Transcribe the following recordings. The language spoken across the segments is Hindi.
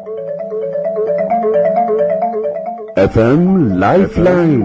FM lifeline.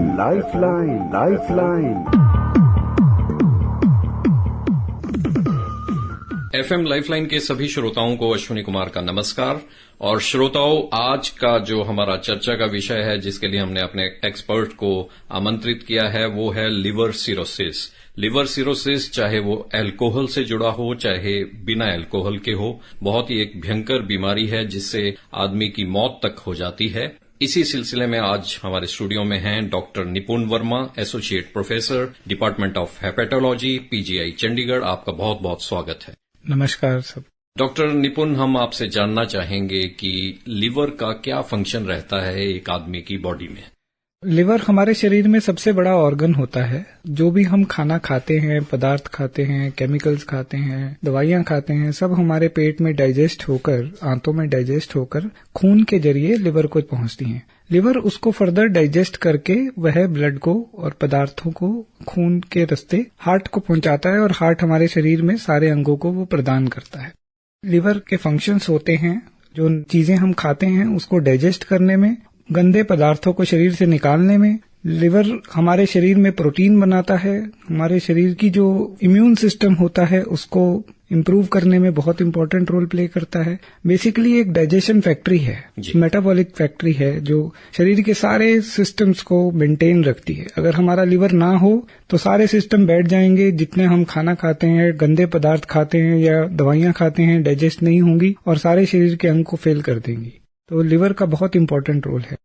FM लाइफलाइन के सभी श्रोताओं को अश्विनी कुमार का नमस्कार। और श्रोताओं, आज का जो हमारा चर्चा का विषय है, जिसके लिए हमने अपने एक्सपर्ट को आमंत्रित किया है, वो है लिवर सिरोसिस। लिवर सिरोसिस चाहे वो अल्कोहल से जुड़ा हो, चाहे बिना अल्कोहल के हो, बहुत ही एक भयंकर बीमारी है जिससे आदमी की मौत तक हो जाती है। इसी सिलसिले में आज हमारे स्टूडियो में हैं डॉक्टर निपुण Verma, associate professor, department of hepatology, PGI Chandigarh. आपका बहुत बहुत स्वागत है। नमस्कार सब। डॉक्टर निपुण, हम आपसे जानना चाहेंगे कि लिवर का क्या फंक्शन रहता है एक आदमी की बॉडी में। लिवर हमारे शरीर में सबसे बड़ा ऑर्गन होता है। जो भी हम खाना खाते हैं, पदार्थ खाते हैं, केमिकल्स खाते हैं, दवाइयां खाते हैं, सब हमारे पेट में डाइजेस्ट होकर, आंतों में डाइजेस्ट होकर खून के जरिए लिवर को पहुंचती हैं। लिवर उसको फर्दर डाइजेस्ट करके वह ब्लड को और पदार्थों को खून के रास्ते हार्ट को पहुंचाता है और हार्ट हमारे शरीर में सारे अंगों को वो प्रदान करता है। लिवर के फंक्शंस होते हैं, जो चीजें हम खाते हैं उसको डाइजेस्ट करने में, गंदे पदार्थों को शरीर से निकालने में। लिवर हमारे शरीर में प्रोटीन बनाता है, हमारे शरीर की जो इम्यून सिस्टम होता है उसको इम्प्रूव करने में बहुत इंपॉर्टेंट रोल प्ले करता है। बेसिकली एक डाइजेशन फैक्ट्री है, मेटाबॉलिक फैक्ट्री है, जो शरीर के सारे सिस्टम्स को मेंटेन रखती है। अगर हमारा लिवर ना हो तो सारे सिस्टम बैठ जाएंगे। जितने हम खाना खाते हैं, गंदे पदार्थ खाते हैं या दवाइयां खाते हैं, डाइजेस्ट नहीं होंगी और सारे शरीर के अंग को फेल कर देंगी। तो लिवर का बहुत इंपॉर्टेंट रोल है।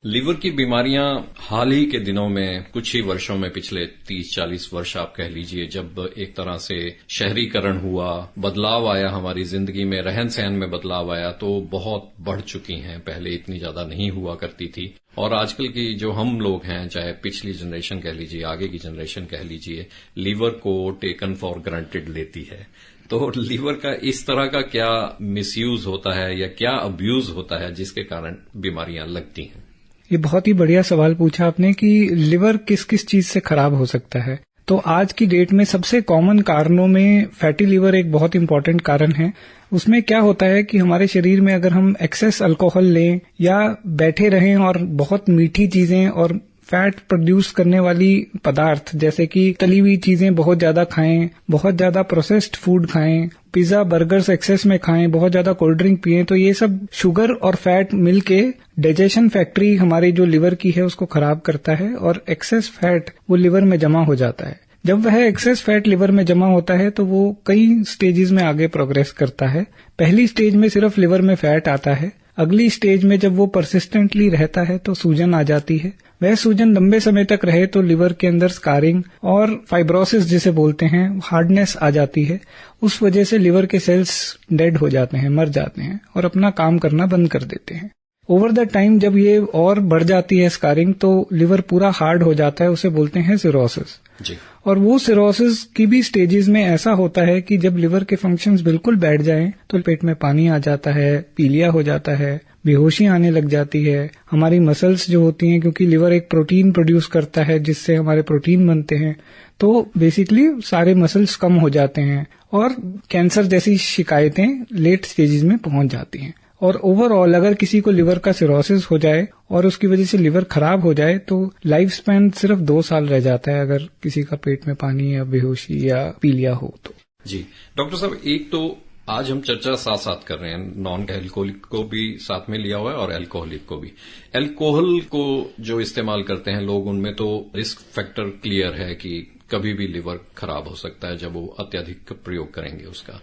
लिवर की बीमारियां हाल ही के दिनों में, कुछ ही वर्षों में, पिछले 30-40 वर्ष आप कह लीजिए, जब एक तरह से शहरीकरण हुआ, बदलाव आया हमारी जिंदगी में, रहन सहन में बदलाव आया, तो बहुत बढ़ चुकी हैं। पहले इतनी ज्यादा नहीं हुआ करती थी। और आजकल की जो हम लोग हैं, चाहे पिछली जनरेशन कह लीजिए, आगे की जनरेशन कह लीजिए, लिवर को टेकन फॉर ग्रांटेड लेती है। तो लिवर का इस तरह का क्या मिसयूज होता है या क्या अब्यूज होता है जिसके कारण बीमारियां लगती हैं? ये बहुत ही बढ़िया सवाल पूछा आपने कि लिवर किस किस चीज से खराब हो सकता है। तो आज की डेट में सबसे कॉमन कारणों में फैटी लिवर एक बहुत इंपॉर्टेंट कारण है। उसमें क्या होता है कि हमारे शरीर में अगर हम एक्सेस अल्कोहल लें या बैठे रहें और बहुत मीठी चीजें और फैट प्रोड्यूस करने वाली पदार्थ जैसे कि तली हुई चीजें बहुत ज्यादा खाएं, बहुत ज्यादा प्रोसेस्ड फूड खाएं, पिज्जा बर्गर्स एक्सेस में खाएं, बहुत ज्यादा कोल्ड ड्रिंक पिएं, तो ये सब शुगर और फैट मिलके डाइजेशन फैक्ट्री हमारी जो लिवर की है उसको खराब करता है और एक्सेस फैट वो लिवर में जमा हो जाता है। जब वह एक्सेस फैट लिवर में जमा होता है तो वो कई स्टेजेस में आगे प्रोग्रेस करता है। पहली स्टेज में सिर्फ लिवर में फैट आता है। अगली स्टेज में जब वो परसिस्टेंटली रहता है तो सूजन आ जाती है। वह सूजन लंबे समय तक रहे तो लिवर के अंदर स्कारिंग और फाइब्रोसिस जिसे बोलते हैं, हार्डनेस आ जाती है। उस वजह से लिवर के सेल्स डेड हो जाते हैं, मर जाते हैं और अपना काम करना बंद कर देते हैं। ओवर द टाइम जब ये और बढ़ जाती है स्कारिंग, तो लिवर पूरा हार्ड हो जाता है, उसे बोलते हैं सिरोसिस। जी। और वो सिरोसिस की भी स्टेजेस में ऐसा होता है कि जब लिवर के फंक्शंस बिल्कुल बैठ जाएं तो पेट में पानी आ जाता है, पीलिया हो जाता है, बेहोशी आने लग जाती है। हमारी मसल्स जो होती हैं, क्योंकि लिवर एक प्रोटीन प्रोड्यूस करता है जिससे हमारे प्रोटीन बनते हैं, तो बेसिकली सारे मसल्स कम हो जाते हैं और कैंसर जैसी शिकायतें लेट स्टेजेस में पहुंच जाती हैं। और ओवरऑल अगर किसी को लिवर का सिरोसिस हो जाए और उसकी वजह से लिवर खराब हो जाए तो लाइफ स्पैन सिर्फ 2 साल रह जाता है, अगर किसी का पेट में पानी या बेहोशी या पीलिया हो तो। जी डॉक्टर साहब, एक तो आज हम चर्चा साथ साथ कर रहे हैं, नॉन एल्कोहलिक को भी साथ में लिया हुआ है और एल्कोहलिक को भी। एल्कोहल को जो इस्तेमाल करते हैं लोग, उनमें तो रिस्क फैक्टर क्लियर है कि कभी भी लिवर खराब हो सकता है जब वो अत्यधिक प्रयोग करेंगे उसका।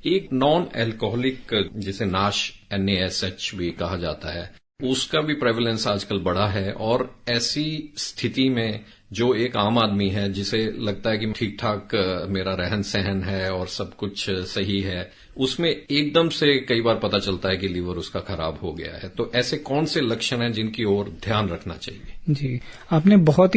एक नॉन एल्कोहलिक जिसे NaSH भी कहा जाता है, उसका भी प्रेवलेंस आजकल बढ़ा है। और ऐसी स्थिति में जो एक आम आदमी है जिसे लगता है कि ठीक ठाक मेरा रहन सहन है और सब कुछ सही है, उसमें एकदम से कई बार पता चलता है कि लीवर उसका खराब हो गया है। तो ऐसे कौन से लक्षण हैं जिनकी ओर ध्यान रखना चाहिए? जी, आपने बहुत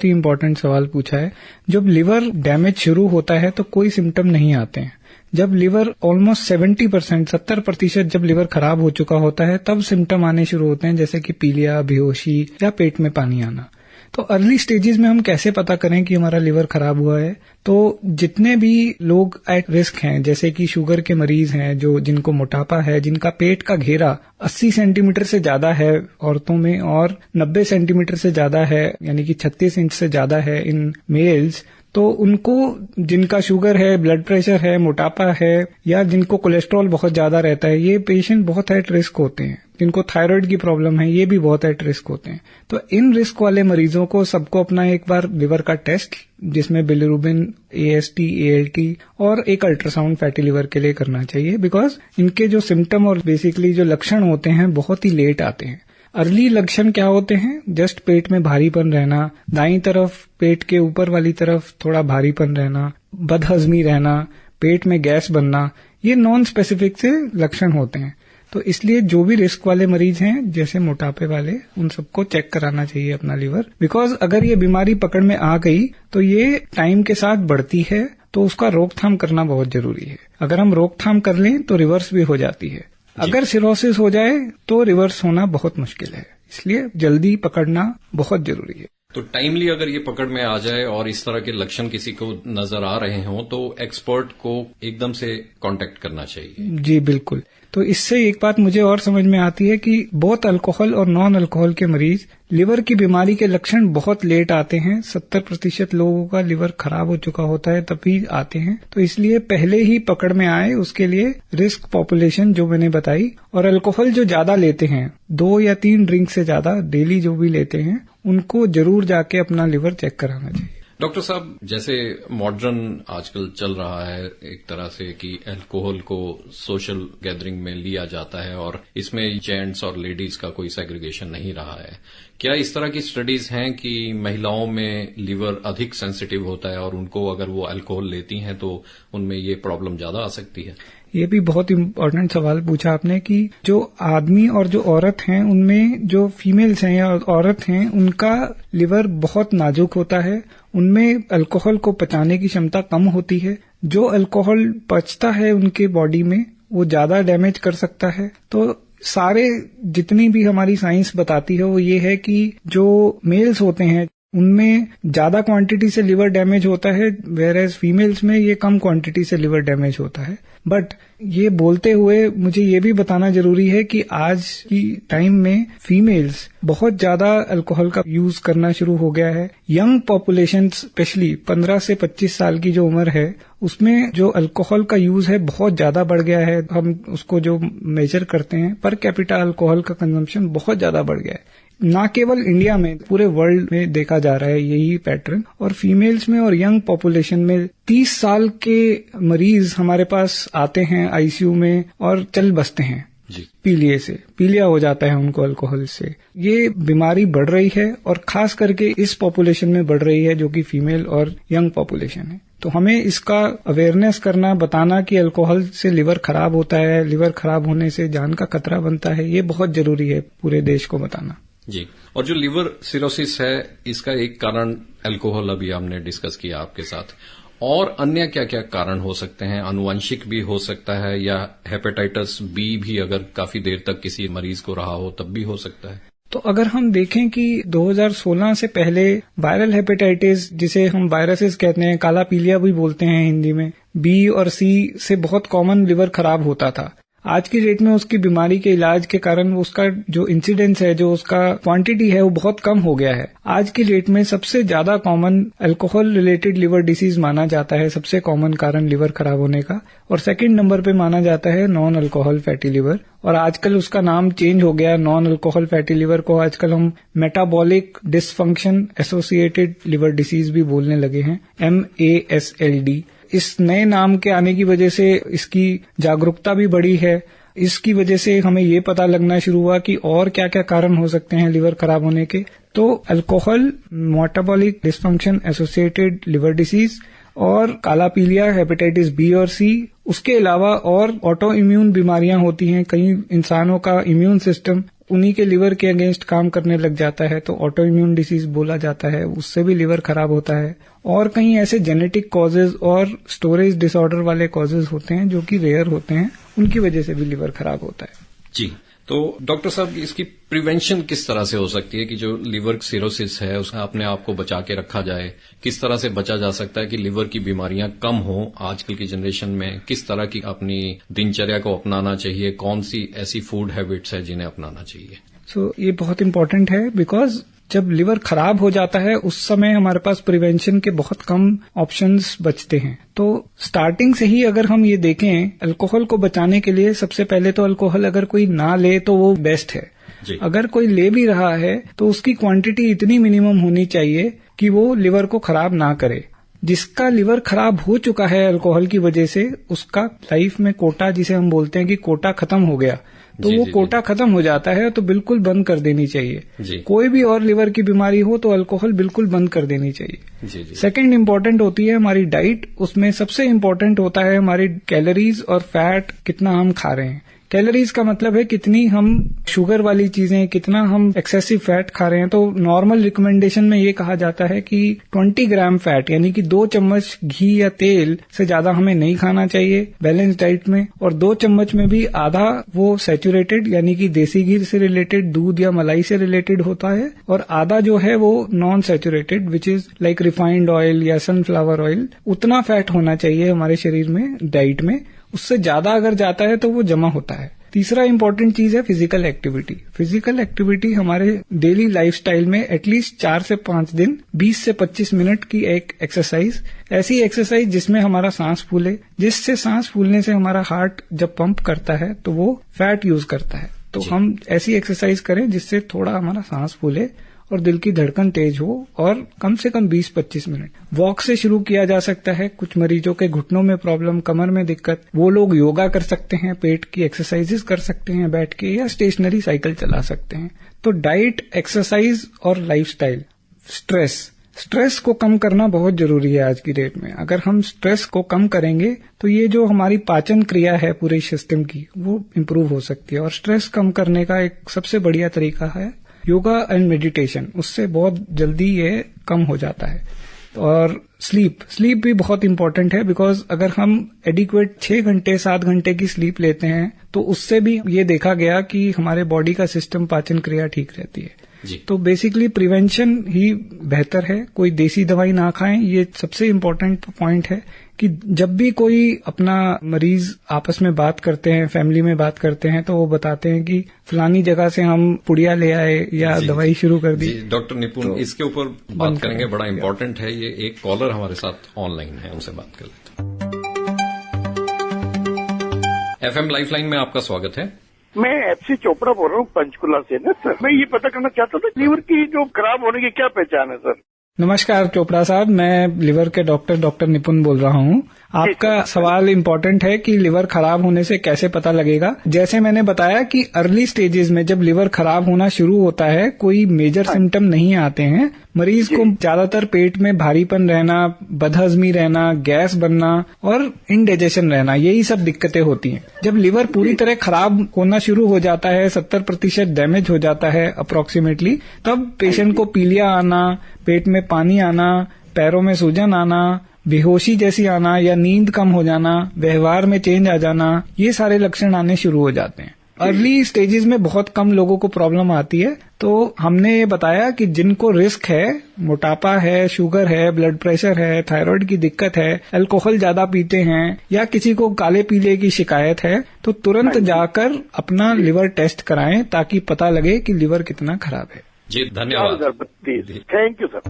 ही इम्पोर्टेंट सवाल पूछा है। जब लिवर डैमेज शुरू होता है तो कोई सिम्टम नहीं आते हैं। जब लिवर ऑलमोस्ट 70% जब लिवर खराब हो चुका होता है तब सिम्टम आने शुरू होते हैं, जैसे कि पीलिया, बेहोशी या पेट में पानी आना। तो अर्ली स्टेजेस में हम कैसे पता करें कि हमारा लिवर खराब हुआ है? तो जितने भी लोग एट रिस्क हैं, जैसे कि शुगर के मरीज हैं, जिनको मोटापा है, जिनका पेट का घेरा 80 सेंटीमीटर से ज्यादा है औरतों में और 90 सेंटीमीटर से ज्यादा है, यानी कि 36 इंच से ज्यादा है इन मेल्स, तो उनको, जिनका शुगर है, ब्लड प्रेशर है, मोटापा है, या जिनको कोलेस्ट्रॉल बहुत ज्यादा रहता है, ये पेशेंट बहुत एट रिस्क होते हैं। जिनको थायराइड की प्रॉब्लम है, ये भी बहुत एट रिस्क होते हैं। तो इन रिस्क वाले मरीजों को सबको अपना एक बार लिवर का टेस्ट, जिसमें बिलिरुबिन, AST, ALT और एक अल्ट्रासाउंड फैटी लिवर के लिए करना चाहिए, बिकॉज इनके जो सिम्टम और बेसिकली जो लक्षण होते हैं बहुत ही लेट आते हैं। अर्ली लक्षण क्या होते हैं? जस्ट पेट में भारीपन रहना, दाईं तरफ पेट के ऊपर वाली तरफ थोड़ा भारीपन रहना, बदहजमी रहना, पेट में गैस बनना, ये नॉन स्पेसिफिक से लक्षण होते हैं। तो इसलिए जो भी रिस्क वाले मरीज हैं, जैसे मोटापे वाले, उन सबको चेक कराना चाहिए अपना लिवर, बिकॉज अगर ये बीमारी पकड़ में आ गई तो ये टाइम के साथ बढ़ती है, तो उसका रोकथाम करना बहुत जरूरी है। अगर हम रोकथाम कर लें तो रिवर्स भी हो जाती है। अगर सिरोसिस हो जाए तो रिवर्स होना बहुत मुश्किल है, इसलिए जल्दी पकड़ना बहुत जरूरी है। तो टाइमली अगर ये पकड़ में आ जाए और इस तरह के लक्षण किसी को नजर आ रहे हों तो एक्सपर्ट को एकदम से कांटेक्ट करना चाहिए। जी बिल्कुल। तो इससे एक बात मुझे और समझ में आती है कि बहुत अल्कोहल और नॉन अल्कोहल के मरीज लिवर की बीमारी के लक्षण बहुत लेट आते हैं। 70% लोगों का लिवर खराब हो चुका होता है तभी आते हैं। तो इसलिए पहले ही पकड़ में आए, उसके लिए रिस्क पॉपुलेशन जो मैंने बताई, और अल्कोहल जो ज्यादा लेते हैं, 2 या 3 ड्रिंक से ज्यादा डेली जो भी लेते हैं, उनको जरूर जाके अपना लिवर चेक कराना चाहिए। डॉक्टर साहब, जैसे मॉडर्न आजकल चल रहा है एक तरह से कि अल्कोहल को सोशल गैदरिंग में लिया जाता है और इसमें जेंट्स और लेडीज का कोई सेग्रीगेशन नहीं रहा है, क्या इस तरह की स्टडीज हैं कि महिलाओं में लिवर अधिक सेंसिटिव होता है और उनको अगर वो अल्कोहल लेती हैं तो उनमें ये प्रॉब्लम ज्यादा आ सकती है? ये भी बहुत इम्पोर्टेंट सवाल पूछा आपने कि जो आदमी और जो औरत हैं, उनमें जो फीमेल्स हैं या औरत हैं, उनका लिवर बहुत नाजुक होता है, उनमें अल्कोहल को पचाने की क्षमता कम होती है। जो अल्कोहल पचता है उनके बॉडी में, वो ज्यादा डैमेज कर सकता है। तो सारे जितनी भी हमारी साइंस बताती है वो ये है कि जो मेल्स होते हैं उनमें ज्यादा क्वांटिटी से लिवर डैमेज होता है, वेयरएज फीमेल्स में ये कम क्वांटिटी से लिवर डैमेज होता है। बट ये बोलते हुए मुझे ये भी बताना जरूरी है कि आज की टाइम में फीमेल्स बहुत ज्यादा अल्कोहल का यूज करना शुरू हो गया है। यंग पॉपुलेशन स्पेशली 15 से 25 साल की जो उम्र है, उसमें जो अल्कोहल का यूज है बहुत ज्यादा बढ़ गया है। हम उसको जो मेजर करते हैं, पर कैपिटा अल्कोहल का कंजम्पशन बहुत ज्यादा बढ़ गया है। ना केवल इंडिया में, पूरे वर्ल्ड में देखा जा रहा है यही पैटर्न। और फीमेल्स में और यंग पॉपुलेशन में 30 साल के मरीज हमारे पास आते हैं आईसीयू में और चल बसते हैं जी। पीलिया हो जाता है उनको अल्कोहल से। ये बीमारी बढ़ रही है और खास करके इस पॉपुलेशन में बढ़ रही है जो कि फीमेल और यंग पॉपुलेशन है। तो हमें इसका अवेयरनेस करना, बताना कि अल्कोहल से लिवर खराब होता है, लिवर खराब होने से जान का खतरा बनता है, ये बहुत जरूरी है पूरे देश को बताना। जी। और जो लिवर सिरोसिस है, इसका एक कारण अल्कोहल अभी हमने डिस्कस किया आपके साथ, और अन्य क्या क्या कारण हो सकते हैं? आनुवंशिक भी हो सकता है या हेपेटाइटिस बी भी अगर काफी देर तक किसी मरीज को रहा हो तब भी हो सकता है? तो अगर हम देखें कि 2016 से पहले वायरल हेपेटाइटिस, जिसे हम वायरसेस कहते हैं, काला पीलिया भी बोलते हैं हिंदी में, बी और सी से बहुत कॉमन लिवर खराब होता था। आज की डेट में उसकी बीमारी के इलाज के कारण उसका जो इंसिडेंस है, जो उसका क्वांटिटी है, वो बहुत कम हो गया है। आज की डेट में सबसे ज्यादा common alcohol related liver disease माना जाता है, सबसे कॉमन कारण लिवर खराब होने का। और सेकंड नंबर पे माना जाता है नॉन अल्कोहल फैटी लिवर, और आजकल उसका नाम चेंज हो गया। नॉन अल्कोहल फैटी लिवर को आजकल हम metabolic dysfunction associated liver disease भी बोलने लगे हैं, MASLD। इस नए नाम के आने की वजह से इसकी जागरूकता भी बढ़ी है। इसकी वजह से हमें ये पता लगना शुरू हुआ कि और क्या क्या कारण हो सकते हैं लिवर खराब होने के। तो alcohol, metabolic dysfunction associated liver disease और काला पीलिया, हेपेटाइटिस बी और सी, उसके अलावा और ऑटो इम्यून बीमारियां होती हैं। कई इंसानों का इम्यून सिस्टम उन्हीं के लिवर के अगेंस्ट काम करने लग जाता है, तो ऑटो इम्यून डिसीज बोला जाता है, उससे भी लिवर खराब होता है। और कहीं ऐसे जेनेटिक कॉजेज और स्टोरेज डिसऑर्डर वाले कॉजेज होते हैं जो कि रेयर होते हैं, उनकी वजह से भी लिवर खराब होता है। जी। तो डॉक्टर साहब, इसकी प्रिवेंशन किस तरह से हो सकती है कि जो लिवर सिरोसिस है उसका अपने आप को बचा के रखा जाए? किस तरह से बचा जा सकता है कि लिवर की बीमारियां कम हो आजकल की जनरेशन में? किस तरह की अपनी दिनचर्या को अपनाना चाहिए? कौन सी ऐसी फूड हैबिट्स है जिन्हें अपनाना चाहिए? ये बहुत इंपॉर्टेंट है, बिकॉज जब लिवर खराब हो जाता है उस समय हमारे पास प्रिवेंशन के बहुत कम ऑप्शंस बचते हैं। तो स्टार्टिंग से ही अगर हम ये देखें, अल्कोहल को बचाने के लिए सबसे पहले तो अल्कोहल अगर कोई ना ले तो वो बेस्ट है। अगर कोई ले भी रहा है तो उसकी क्वांटिटी इतनी मिनिमम होनी चाहिए कि वो लिवर को खराब ना करे। जिसका लिवर खराब हो चुका है अल्कोहल की वजह से, उसका लाइफ में कोटा, जिसे हम बोलते हैं कि कोटा खत्म हो गया, तो वो कोटा खत्म हो जाता है तो बिल्कुल बंद कर देनी चाहिए। कोई भी और लिवर की बीमारी हो तो अल्कोहल बिल्कुल बंद कर देनी चाहिए। सेकंड इम्पोर्टेंट होती है हमारी डाइट। उसमें सबसे इम्पोर्टेंट होता है हमारी कैलोरीज और फैट कितना हम खा रहे हैं। कैलोरीज का मतलब है कितनी हम शुगर वाली चीजें, कितना हम एक्सेसिव फैट खा रहे हैं। तो नॉर्मल रिकमेंडेशन में ये कहा जाता है कि 20 ग्राम फैट यानी कि 2 चम्मच घी या तेल से ज्यादा हमें नहीं खाना चाहिए बैलेंस डाइट में। और 2 चम्मच में भी आधा वो सैचुरेटेड यानी कि देसी घी से रिलेटेड, दूध या मलाई से रिलेटेड होता है, और आधा जो है वो non saturated which is like refined oil या सनफ्लावर ऑयल। उतना फैट होना चाहिए हमारे शरीर में डाइट में। उससे ज्यादा अगर जाता है तो वो जमा होता है। तीसरा इंपॉर्टेंट चीज है फिजिकल एक्टिविटी। फिजिकल एक्टिविटी हमारे डेली लाइफस्टाइल में एटलीस्ट 4 से 5 दिन 20 से 25 मिनट की एक एक्सरसाइज, ऐसी एक्सरसाइज जिसमें हमारा सांस फूले, जिससे सांस फूलने से हमारा हार्ट जब पंप करता है तो वो फैट यूज करता है। तो हम ऐसी एक्सरसाइज करें जिससे थोड़ा हमारा सांस फूले और दिल की धड़कन तेज हो, और कम से कम 20-25 मिनट। वॉक से शुरू किया जा सकता है। कुछ मरीजों के घुटनों में प्रॉब्लम, कमर में दिक्कत, वो लोग योगा कर सकते हैं, पेट की एक्सरसाइजेस कर सकते हैं बैठ के, या स्टेशनरी साइकिल चला सकते हैं। तो डाइट, एक्सरसाइज और लाइफस्टाइल। स्ट्रेस को कम करना बहुत जरूरी है आज की डेट में। अगर हम स्ट्रेस को कम करेंगे तो ये जो हमारी पाचन क्रिया है पूरे सिस्टम की, वो इम्प्रूव हो सकती है। और स्ट्रेस कम करने का एक सबसे बढ़िया तरीका है योगा एंड मेडिटेशन। उससे बहुत जल्दी ये कम हो जाता है। और स्लीप भी बहुत इंपॉर्टेंट है, बिकॉज अगर हम एडिक्वेट 6 घंटे 7 घंटे की स्लीप लेते हैं तो उससे भी ये देखा गया कि हमारे बॉडी का सिस्टम, पाचन क्रिया ठीक रहती है। तो बेसिकली प्रिवेंशन ही बेहतर है। कोई देसी दवाई ना खाएं, ये सबसे इम्पोर्टेंट पॉइंट है। कि जब भी कोई अपना मरीज आपस में बात करते हैं, फैमिली में बात करते हैं, तो वो बताते हैं कि फलानी जगह से हम पुड़िया ले आए या दवाई शुरू कर दी। डॉक्टर निपुण, तो इसके ऊपर बात करेंगे, बड़ा इम्पोर्टेंट है ये। एक कॉलर हमारे साथ ऑनलाइन है, उनसे बात कर लेते हैं। FM लाइफलाइन में आपका स्वागत है। मैं FC चोपड़ा बोल रहा हूँ, पंचकुला से ना सर। मैं ये पता करना चाहता था लीवर की जो खराब होने की क्या पहचान है सर? नमस्कार चोपड़ा साहब, मैं लिवर के डॉक्टर निपुण बोल रहा हूँ। आपका सवाल इम्पोर्टेंट है कि लिवर खराब होने से कैसे पता लगेगा। जैसे मैंने बताया कि अर्ली स्टेजेस में जब लिवर खराब होना शुरू होता है, कोई मेजर सिम्टम नहीं आते हैं। मरीज को ज्यादातर पेट में भारीपन रहना, बदहजमी रहना, गैस बनना और इंडाइजेशन रहना, यही सब दिक्कतें होती हैं। जब लिवर पूरी तरह खराब होना शुरू हो जाता है, 70% डैमेज हो जाता है अप्रोक्सीमेटली, तब पेशेंट को पीलिया आना, पेट में पानी आना, पैरों में सूजन आना, बेहोशी जैसी आना या नींद कम हो जाना, व्यवहार में चेंज आ जाना, ये सारे लक्षण आने शुरू हो जाते हैं। अर्ली स्टेजेस में बहुत कम लोगों को प्रॉब्लम आती है। तो हमने ये बताया कि जिनको रिस्क है, मोटापा है, शुगर है, ब्लड प्रेशर है, थायराइड की दिक्कत है, अल्कोहल ज्यादा पीते हैं, या किसी को काले पीले की शिकायत है, तो तुरंत जाकर अपना लिवर टेस्ट कराएं ताकि पता लगे कि लिवर कितना खराब है। जी धन्यवाद। Thank you sir.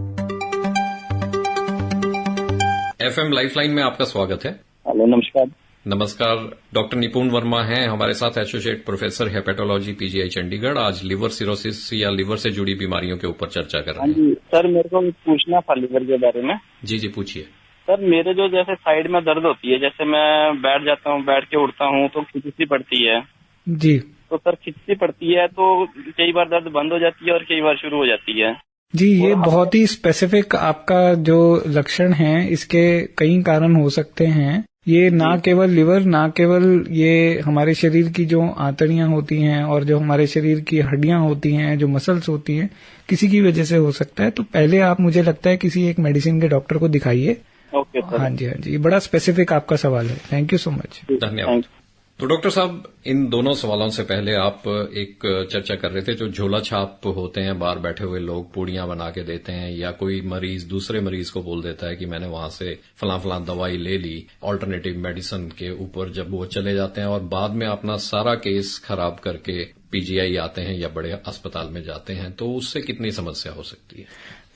FM lifeline में आपका स्वागत है। हेलो, नमस्कार। नमस्कार, डॉक्टर निपुण वर्मा हैं हमारे साथ, associate professor hepatology PGI Chandigarh. आज लिवर सिरोसिस या लिवर से जुड़ी बीमारियों के ऊपर चर्चा कर रहे हैं। जी सर, मेरे को पूछना था लिवर के बारे में। जी पूछिए सर। मेरे जो जैसे साइड में दर्द होती है, जैसे मैं बैठ जाता हूँ, बैठ के उठता हूँ तो खिंचती पड़ती है। जी तो सर खिंचती पड़ती है तो कई बार दर्द बंद हो जाती है और कई बार शुरू हो जाती है। जी, ये बहुत ही स्पेसिफिक आपका जो लक्षण है, इसके कई कारण हो सकते हैं। ये ना केवल लिवर, ना केवल ये हमारे शरीर की जो आंतड़ियां होती हैं और जो हमारे शरीर की हड्डियां होती हैं, जो मसल्स होती हैं, किसी की वजह से हो सकता है। तो पहले आप, मुझे लगता है, किसी एक मेडिसिन के डॉक्टर को दिखाइए। Okay sir. हाँ जी, बड़ा स्पेसिफिक आपका सवाल है। Thank you so much. धन्यवाद। तो डॉक्टर साहब, इन दोनों सवालों से पहले आप एक चर्चा कर रहे थे, जो झोला छाप होते हैं, बाहर बैठे हुए लोग पूड़ियां बना के देते हैं, या कोई मरीज दूसरे मरीज को बोल देता है कि मैंने वहां से फलां दवाई ले ली ऑल्टरनेटिव मेडिसिन के ऊपर, जब वो चले जाते हैं और बाद में अपना सारा केस खराब करके पीजीआई आते हैं या बड़े अस्पताल में जाते हैं, तो उससे कितनी समस्या हो सकती है?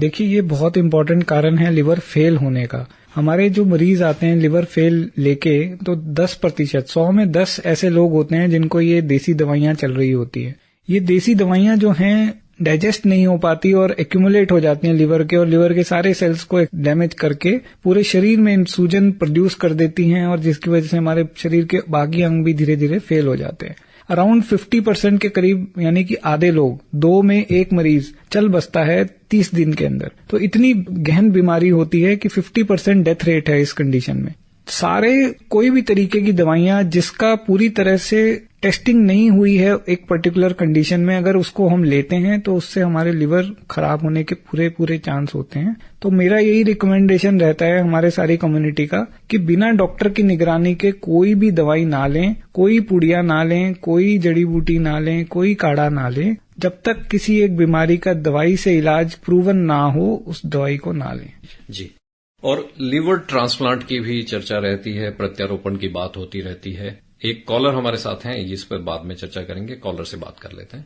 देखिए, ये बहुत इंपॉर्टेंट कारण है लिवर फेल होने का। हमारे जो मरीज आते हैं लिवर फेल लेके, तो 10%, 100 में 10 ऐसे लोग होते हैं जिनको ये देसी दवाइयां चल रही होती है। ये देसी दवाइयां जो हैं डाइजेस्ट नहीं हो पाती और एक्यूमुलेट हो जाती हैं लिवर के, और लिवर के सारे सेल्स को डैमेज करके पूरे शरीर में सूजन प्रोड्यूस कर देती हैं, और जिसकी वजह से हमारे शरीर के बाकी अंग भी धीरे धीरे फेल हो जाते हैं। अराउंड 50% के करीब, यानी कि आधे लोग, 2 में 1 मरीज चल बसता है 30 दिन के अंदर। तो इतनी गहन बीमारी होती है कि 50% डेथ रेट है इस कंडीशन में। सारे कोई भी तरीके की दवाइयां जिसका पूरी तरह से टेस्टिंग नहीं हुई है एक पर्टिकुलर कंडीशन में, अगर उसको हम लेते हैं तो उससे हमारे लिवर खराब होने के पूरे चांस होते हैं। तो मेरा यही रिकमेंडेशन रहता है हमारे सारी कम्युनिटी का कि बिना डॉक्टर की निगरानी के कोई भी दवाई ना लें, कोई पुड़िया ना लें, कोई जड़ी बूटी ना लें, कोई काढ़ा ना लें। जब तक किसी एक बीमारी का दवाई से इलाज प्रूवन ना हो, उस दवाई को ना लें। जी। और लिवर ट्रांसप्लांट की भी चर्चा रहती है, प्रत्यारोपण की बात होती रहती है। एक कॉलर हमारे साथ हैं, इस पर बाद में चर्चा करेंगे। कॉलर से बात कर लेते हैं।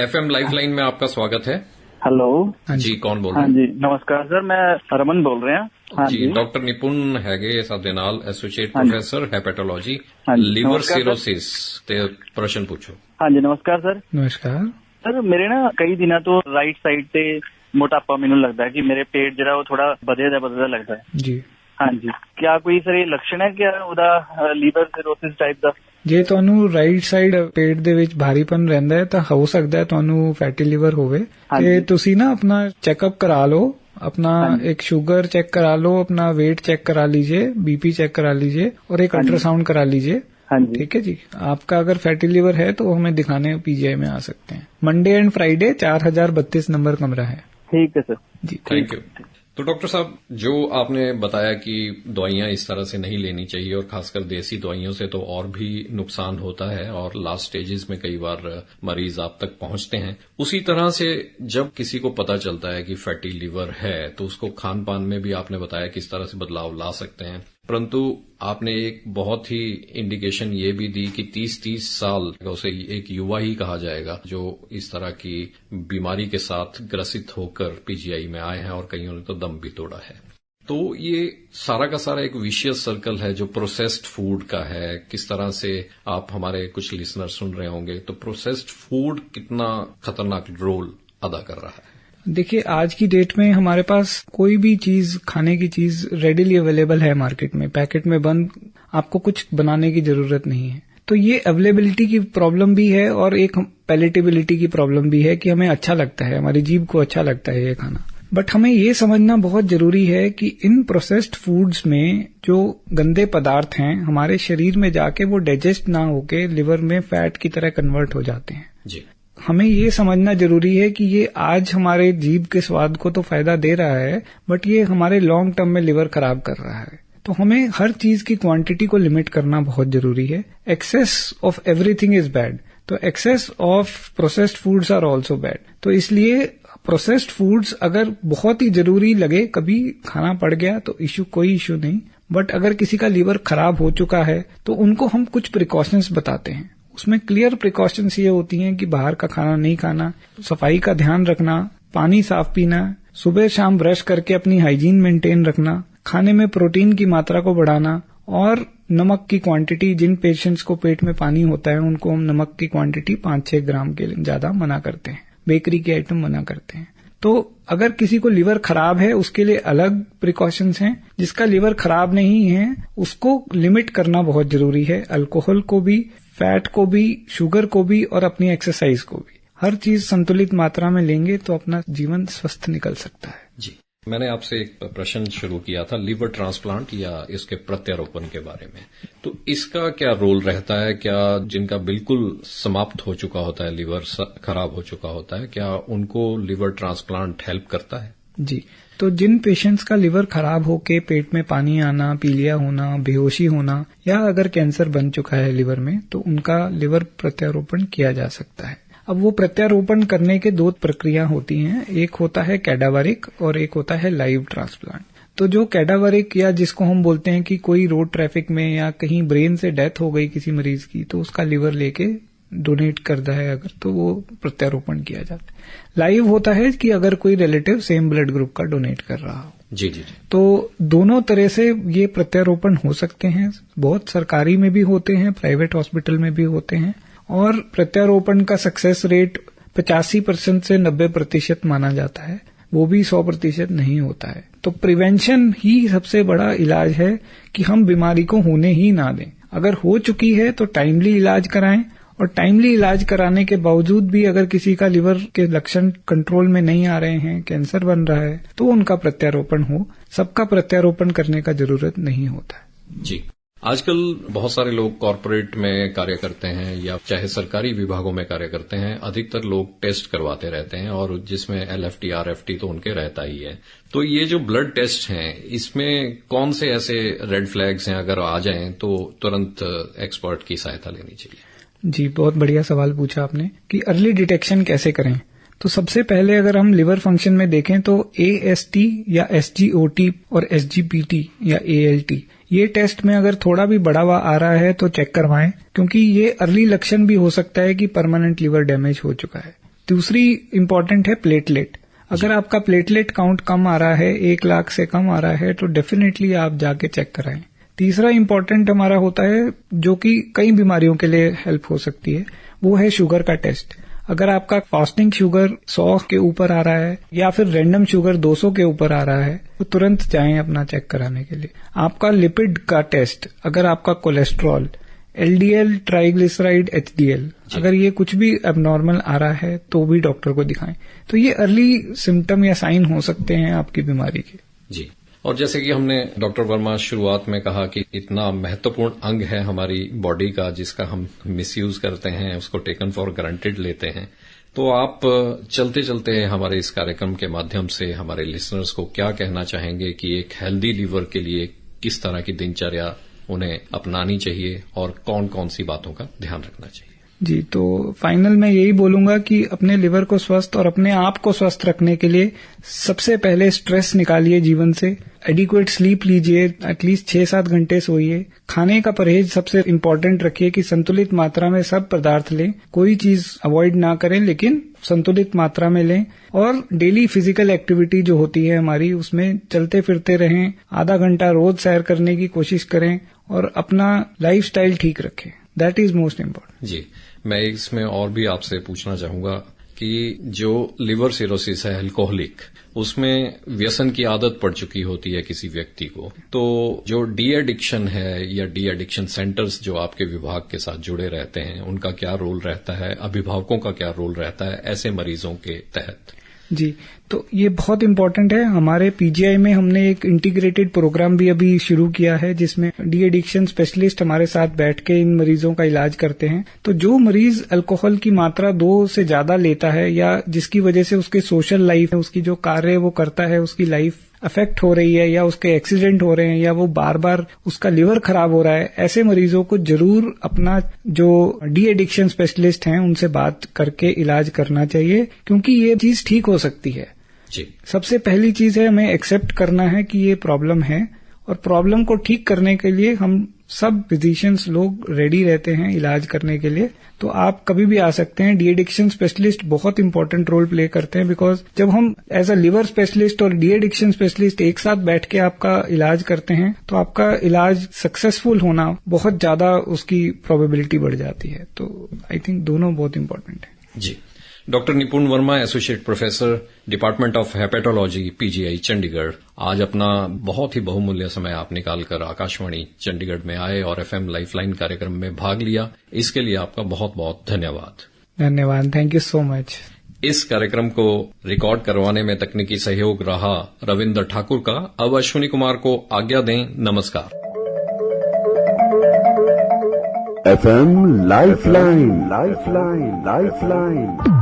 एफएम लाइफलाइन में आपका स्वागत है। हेलो जी, कौन बोल रहे हैं? हाँ जी, नमस्कार सर, मैं रमन बोल रहे हैं। हाँ जी, डॉक्टर निपुण हैगे सादेनाल, associate professor hepatology, liver cirrhosis ते प्रश्न पूछो। हाँ जी, नमस्कार सर। नमस्कार सर, मेरे ना कई दिना तो राइट साइड से मोटापा मैनू लगता है कि मेरे पेट जरा वो थोड़ा बधेदा लगता है जी। हाँ जी, क्या कोई सर ये लक्षण है क्या ਉਹਦਾ ਲੀਵਰ ਸਿਰੋਸਿਸ ਟਾਈਪ ਦਾ? ਜੇ ਤੁਹਾਨੂੰ ਰਾਈਟ ਸਾਈਡ ਪੇਟ ਦੇ ਵਿੱਚ ਭਾਰੀਪਨ ਰਹਿੰਦਾ ਹੈ ਤਾਂ ਹੋ ਸਕਦਾ ਹੈ ਤੁਹਾਨੂੰ ਫੈਟੀ ਲੀਵਰ ਹੋਵੇ। ਤੇ ਤੁਸੀਂ ਨਾ ਆਪਣਾ ਚੈੱਕਅਪ ਕਰਾ ਲਓ, अपना एक शुगर चेक करा लो, अपना वेट चेक करा लीजिए, बीपी चेक करा लीजिए और एक अल्ट्रासाउंड करा लीजिए। ठीक है जी। आपका अगर फैटी लिवर है तो हमें दिखाने पीजीआई में आ सकते हैं। मंडे एंड फ्राइडे 4032 नंबर कमरा है। ठीक है सर जी, थैंक यू। तो डॉक्टर साहब, जो आपने बताया कि दवाइयां इस तरह से नहीं लेनी चाहिए और खासकर देसी दवाइयों से तो और भी नुकसान होता है और लास्ट स्टेजेस में कई बार मरीज आप तक पहुंचते हैं, उसी तरह से जब किसी को पता चलता है कि फैटी लिवर है तो उसको खान पान में भी आपने बताया किस तरह से बदलाव ला सकते हैं, परंतु आपने एक बहुत ही इंडिकेशन ये भी दी कि 30 साल उसे एक युवा ही कहा जाएगा जो इस तरह की बीमारी के साथ ग्रसित होकर पीजीआई में आए हैं और कईयों ने तो दम भी तोड़ा है। तो ये सारा का सारा एक विशियस सर्कल है जो प्रोसेस्ड फूड का है। किस तरह से आप हमारे कुछ लिसनर सुन रहे होंगे, तो प्रोसेस्ड फूड कितना खतरनाक रोल अदा कर रहा है? देखिए, आज की डेट में हमारे पास कोई भी चीज, खाने की चीज रेडिली अवेलेबल है मार्केट में, पैकेट में बंद, आपको कुछ बनाने की जरूरत नहीं है। तो ये अवेलेबिलिटी की प्रॉब्लम भी है और एक पैलेटेबिलिटी की प्रॉब्लम भी है कि हमें अच्छा लगता है, हमारी जीभ को अच्छा लगता है ये खाना। बट हमें ये समझना बहुत जरूरी है कि इन प्रोसेस्ड फूड्स में जो गंदे पदार्थ हैं हमारे शरीर में जाके वो डाइजेस्ट ना होके लिवर में फैट की तरह कन्वर्ट हो जाते हैं जी। हमें ये समझना जरूरी है कि ये आज हमारे जीभ के स्वाद को तो फायदा दे रहा है, बट ये हमारे लॉन्ग टर्म में लिवर खराब कर रहा है। तो हमें हर चीज की क्वांटिटी को लिमिट करना बहुत जरूरी है। Excess of everything is bad, तो excess of processed foods are also bad. तो इसलिए प्रोसेस्ड फूड्स अगर बहुत ही जरूरी लगे, कभी खाना पड़ गया तो कोई इश्यू नहीं, बट अगर किसी का लीवर खराब हो चुका है तो उनको हम कुछ प्रिकॉशंस बताते हैं। उसमें क्लियर प्रिकॉशंस ये होती हैं कि बाहर का खाना नहीं खाना, सफाई का ध्यान रखना, पानी साफ पीना, सुबह शाम ब्रश करके अपनी हाइजीन मेंटेन रखना, खाने में प्रोटीन की मात्रा को बढ़ाना और नमक की क्वांटिटी, जिन पेशेंट्स को पेट में पानी होता है उनको हम नमक की क्वांटिटी 5-6 ग्राम के ज्यादा मना करते हैं, बेकरी के आइटम मना करते हैं। तो अगर किसी को लिवर खराब है उसके लिए अलग प्रिकॉशंस हैं, जिसका लिवर खराब नहीं है उसको लिमिट करना बहुत जरूरी है, अल्कोहल को भी, फैट को भी, शुगर को भी और अपनी एक्सरसाइज को भी। हर चीज संतुलित मात्रा में लेंगे तो अपना जीवन स्वस्थ निकल सकता है। जी, मैंने आपसे एक प्रश्न शुरू किया था लिवर ट्रांसप्लांट या इसके प्रत्यारोपण के बारे में, तो इसका क्या रोल रहता है? क्या जिनका बिल्कुल समाप्त हो चुका होता है, लिवर खराब हो चुका होता है, क्या उनको लिवर ट्रांसप्लांट हेल्प करता है? जी, तो जिन पेशेंट्स का लिवर खराब होके पेट में पानी आना, पीलिया होना, बेहोशी होना या अगर कैंसर बन चुका है लिवर में, तो उनका लिवर प्रत्यारोपण किया जा सकता है। अब वो प्रत्यारोपण करने के 2 प्रक्रिया होती हैं, एक होता है कैडावरिक और एक होता है लाइव ट्रांसप्लांट। तो जो कैडावरिक या जिसको हम बोलते हैं कि कोई रोड ट्रैफिक में या कहीं ब्रेन से डेथ हो गई किसी मरीज की, तो उसका लिवर लेके डोनेट करता है अगर, तो वो प्रत्यारोपण किया जाता है। लाइव होता है कि अगर कोई रिलेटिव सेम ब्लड ग्रुप का डोनेट कर रहा हो। जी जी। तो दोनों तरह से ये प्रत्यारोपण हो सकते हैं, बहुत सरकारी में भी होते हैं, प्राइवेट हॉस्पिटल में भी होते हैं, और प्रत्यारोपण का सक्सेस रेट 85% से 90% माना जाता है, वो भी 100% नहीं होता है। तो प्रिवेंशन ही सबसे बड़ा इलाज है कि हम बीमारी को होने ही ना दें। अगर हो चुकी है तो टाइमली इलाज कराएं, और टाइमली इलाज कराने के बावजूद भी अगर किसी का लिवर के लक्षण कंट्रोल में नहीं आ रहे हैं, कैंसर बन रहा है, तो उनका प्रत्यारोपण हो। सबका प्रत्यारोपण करने का जरूरत नहीं होता है। जी, आजकल बहुत सारे लोग कॉर्पोरेट में कार्य करते हैं या चाहे सरकारी विभागों में कार्य करते हैं, अधिकतर लोग टेस्ट करवाते रहते हैं, और जिसमें LFT RFT तो उनके रहता ही है। तो ये जो ब्लड टेस्ट हैं, इसमें कौन से ऐसे रेड फ्लैग्स हैं, अगर आ जाएं तो तुरंत एक्सपर्ट की सहायता लेनी चाहिए? जी, बहुत बढ़िया सवाल पूछा आपने कि अर्ली डिटेक्शन कैसे करें। तो सबसे पहले अगर हम लिवर फंक्शन में देखें तो AST या SGOT और SGPT या ALT, ये टेस्ट में अगर थोड़ा भी बढ़ा हुआ आ रहा है तो चेक करवाएं, क्योंकि ये अर्ली लक्षण भी हो सकता है कि परमानेंट लिवर डैमेज हो चुका है। दूसरी इंपॉर्टेंट है प्लेटलेट। अगर आपका प्लेटलेट काउंट कम आ रहा है, 1 लाख से कम आ रहा है, तो डेफिनेटली आप जाके चेक कराएं। तीसरा इंपॉर्टेंट हमारा होता है, जो कि कई बीमारियों के लिए हेल्प हो सकती है, वो है शुगर का टेस्ट। अगर आपका फास्टिंग शुगर 100 के ऊपर आ रहा है या फिर रैंडम शुगर 200 के ऊपर आ रहा है, तो तुरंत जाएं अपना चेक कराने के लिए। आपका लिपिड का टेस्ट, अगर आपका कोलेस्ट्रॉल, LDL, ट्राइग्लिसराइड, HDL, अगर ये कुछ भी एबनॉर्मल आ रहा है तो भी डॉक्टर को दिखाएं। तो ये अर्ली सिम्टम या साइन हो सकते हैं आपकी बीमारी के। जी, और जैसे कि हमने डॉक्टर वर्मा शुरुआत में कहा कि इतना महत्वपूर्ण अंग है हमारी बॉडी का, जिसका हम मिसयूज करते हैं, उसको टेकन फॉर ग्रांटेड लेते हैं। तो आप चलते चलते हमारे इस कार्यक्रम के माध्यम से हमारे लिसनर्स को क्या कहना चाहेंगे कि एक हेल्दी लीवर के लिए किस तरह की दिनचर्या उन्हें अपनानी चाहिए और कौन कौन सी बातों का ध्यान रखना चाहिए? जी, तो फाइनल मैं यही बोलूंगा कि अपने लिवर को स्वस्थ और अपने आप को स्वस्थ रखने के लिए सबसे पहले स्ट्रेस निकालिए जीवन से, एडिक्वेट स्लीप लीजिए, एटलीस्ट 6-7 घंटे सोइए, खाने का परहेज सबसे इम्पोर्टेंट रखिए कि संतुलित मात्रा में सब पदार्थ लें, कोई चीज अवॉइड ना करें लेकिन संतुलित मात्रा में लें, और डेली फिजिकल एक्टिविटी जो होती है हमारी, उसमें चलते फिरते रहें, आधा घंटा रोज सैर करने की कोशिश करें और अपना लाइफस्टाइल ठीक रखें। That is most important. जी, मैं इसमें और भी आपसे पूछना चाहूंगा कि जो लिवर सिरोसिस है, अल्कोहलिक, उसमें व्यसन की आदत पड़ चुकी होती है किसी व्यक्ति को, तो जो डी एडिक्शन है या डी एडिक्शन सेंटर्स जो आपके विभाग के साथ जुड़े रहते हैं, उनका क्या रोल रहता है, अभिभावकों का क्या रोल रहता है ऐसे मरीजों के तहत? जी, तो ये बहुत इम्पोर्टेंट है। हमारे पीजीआई में हमने एक इंटीग्रेटेड प्रोग्राम भी अभी शुरू किया है, जिसमें डी एडिक्शन स्पेशलिस्ट हमारे साथ बैठ के इन मरीजों का इलाज करते हैं। तो जो मरीज अल्कोहल की मात्रा 2 से ज्यादा लेता है या जिसकी वजह से उसके सोशल लाइफ, उसकी जो कार्य वो करता है, उसकी लाइफ अफेक्ट हो रही है या उसके एक्सीडेंट हो रहे हैं या वो बार बार उसका लिवर खराब हो रहा है, ऐसे मरीजों को जरूर अपना जो डी एडिक्शन स्पेशलिस्ट हैं उनसे बात करके इलाज करना चाहिए, क्योंकि ये चीज ठीक हो सकती है। जी, सबसे पहली चीज है हमें एक्सेप्ट करना है कि ये प्रॉब्लम है, और प्रॉब्लम को ठीक करने के लिए हम सब फिजिशियंस लोग रेडी रहते हैं इलाज करने के लिए। तो आप कभी भी आ सकते हैं। डी एडिक्शन स्पेशलिस्ट बहुत इंपॉर्टेंट रोल प्ले करते हैं, बिकॉज जब हम एज अ लिवर स्पेशलिस्ट और डी एडिक्शन स्पेशलिस्ट एक साथ बैठ के आपका इलाज करते हैं तो आपका इलाज सक्सेसफुल होना बहुत ज्यादा उसकी प्रोबेबिलिटी बढ़ जाती है। तो आई थिंक दोनों बहुत इंपॉर्टेंट है। जी, डॉक्टर निपुण Verma, associate professor, department of hepatology, PGI Chandigarh, आज अपना बहुत ही बहुमूल्य समय आप निकालकर आकाशवाणी चंडीगढ़ में आए और एफएम लाइफलाइन कार्यक्रम में भाग लिया। इसके लिए आपका बहुत बहुत धन्यवाद। धन्यवाद, थैंक यू सो मच। इस कार्यक्रम को रिकॉर्ड करवाने में तकनीकी सहयोग रहा रविंद्र ठाकुर का। अब अश्विनी कुमार को आज्ञा दें। नमस्कार। FM Lifeline, Lifeline, Lifeline।